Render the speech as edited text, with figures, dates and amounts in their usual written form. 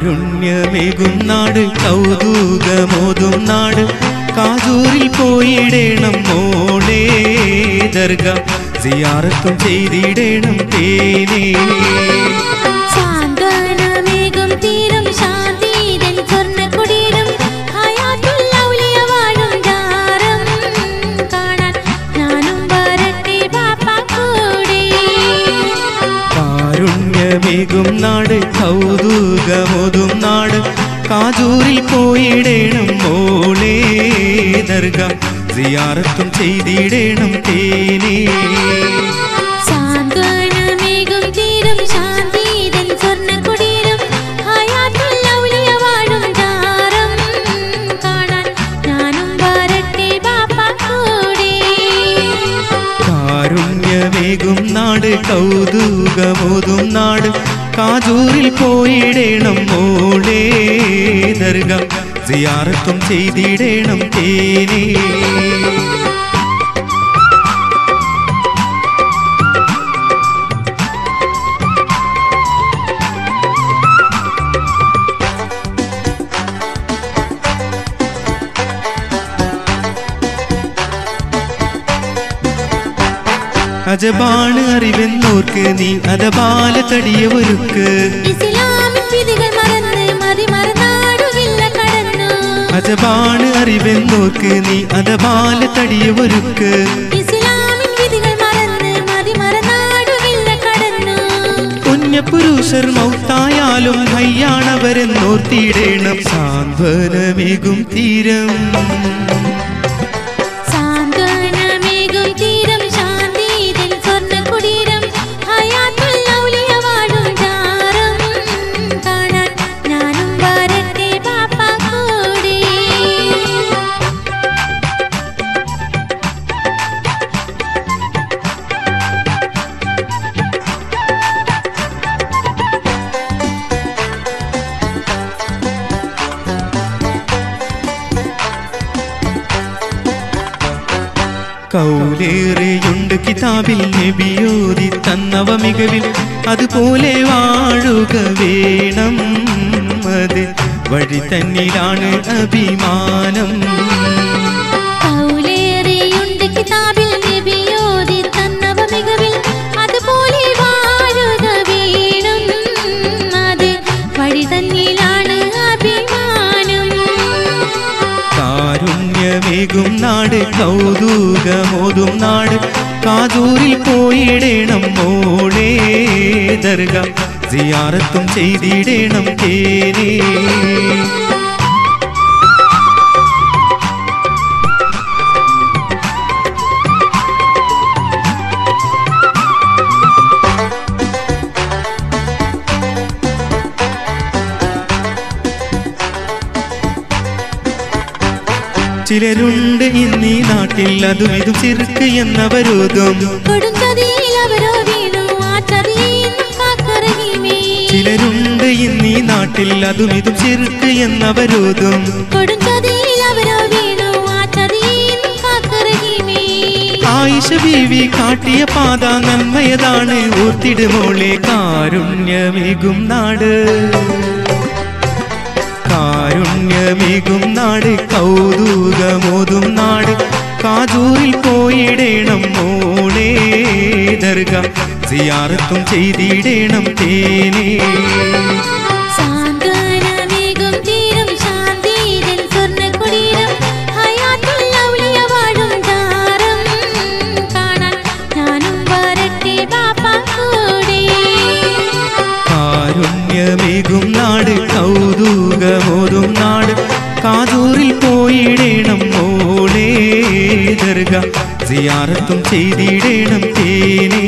കാരുണ്യമേകും നാട് കൗതുകമോതും നാട് കാജൂരിൽ പോയിടേണം മോളെ ദർഗ സിയാറത്തും ചെയ്തിടേണം തേനേ സാന്ത്വനമേകും തീരം ശാന്തിതൻ സ്വർണ്ണക്കുടീരം ഹയാത്തുൽ ഔലിയ വാഴും ജാരം കാണാൻ ഞാനും വരട്ടെ ബാപ്പാ കൂടെ കാരുണ്യമേകും നാട് കൗതുകമോതും നാട് കാജൂരിൽ പോയിടേണം മോളെ ദർഗ സിയാറത്തും ചെയ്തിടേണം തേനേ സാന്ത്വനമേകും തീരം ശാന്തിതൻ സ്വർണ്ണക്കുടീരം ഹയാത്തുൽ ഔലിയ വാഴും ജാരം കാണാൻ ഞാനും വരട്ടെ ബാപ്പാ കൂടെ കാരുണ്യമേകും നാട് കൗതുകമോതും നാട് കാജൂരിൽ പോയിടേണം മോളെ ദർഗ സിയാറത്തും ചെയ്തിടേണം തേനേ അജബാണ് അറിവെന്നോർക്ക് നീ അതബാല തടിയവർക്ക് ഇസ്ലാമിൻ വിധികൾ മറന്ന് മറിമറന്നാടുകില്ല കടന്നു അജബാണ് അറിവെന്നോർക്ക് നീ അതബാല തടിയവർക്ക് ഇസ്ലാമിൻ വിധികൾ മറന്ന് മറിമറന്നാടുകില്ല കടന്നു പുണ്യപുരുഷർ മൗത്തായാലും ഹയ്യാണവരെന്നോർത്തിടേണം സാന്ത്വനമേകും തീരം സാന്ത്വനമേകും തീരം ശാന്തിതൻ സ്വർണ്ണക്കുടീരം ഹയാത്തുൽ ഔലിയ വാഴും ജാരം കാണാൻ ഞാനും വരട്ടെ ബാപ്പാ കൂടെ കൗലേറെയുണ്ട് കിതാബിൽ നബിയോതി തന്നവ മികവിൽ അതുപോലെ വാഴുക വേണം അത് വഴി തന്നിലാണ് അഭിമാനം കൗലേറെയുണ്ട് കിതാബിൽ നബിയോതി തന്നവ മികവിൽ അതുപോലെ വാഴുക വേണം അത് വഴി തന്നിലാണ് അഭിമാനം കാരുണ്യമേകും നാട് കൗതുകമോതും നാട് കാജൂരിൽ പോയിടേണം മോളെ ദർഗ സിയാറത്തും ചെയ്തിടേണം തേനേ ചിലരുണ്ട് ഇന്നീ നാട്ടിൽ അതും ഇതും ചിർക്ക് എന്നവരോതും കൊടുങ്കതിയിൽ അവരോ വീണു ആ ചതിയെന്നും കാക്കറഹിമേ ചിലരുണ്ട് ഇന്നീ നാട്ടിൽ അതും ഇതും ചിർക്ക് എന്നവരോതും കൊടുങ്കതിയിൽ അവരോ വീണു ആ ചതിയെന്നും കാക്കറഹിമേ ആയിഷ ബീവി കാട്ടിയ പാത നന്മയതാണ് ഓർത്തിടുമോളെ കാരുണ്യമേകും നാട് കാരുണ്യമേകും നാട് കൗതുകമോതും നാട് കാജൂരിൽ പോയിടേണം മോളെ ദർഗ സിയാറത്തും ചെയ്തിടേണം തേനേ സാന്ത്വനമേകും തീരം ശാന്തിതൻ സ്വർണ്ണക്കുടീരം ഹയാത്തുൽ ഔലിയ വാഴും ജാരം കാണാൻ ഞാനും വരട്ടെ ബാപ്പാ കൂടെ കാരുണ്യമേകും നാട് കൗതുകമോതും നാട് കാജൂരിൽ പോയിടേണം മോളെ ദർഗ സിയാറത്തും ചെയ്തിടേണം തേനേ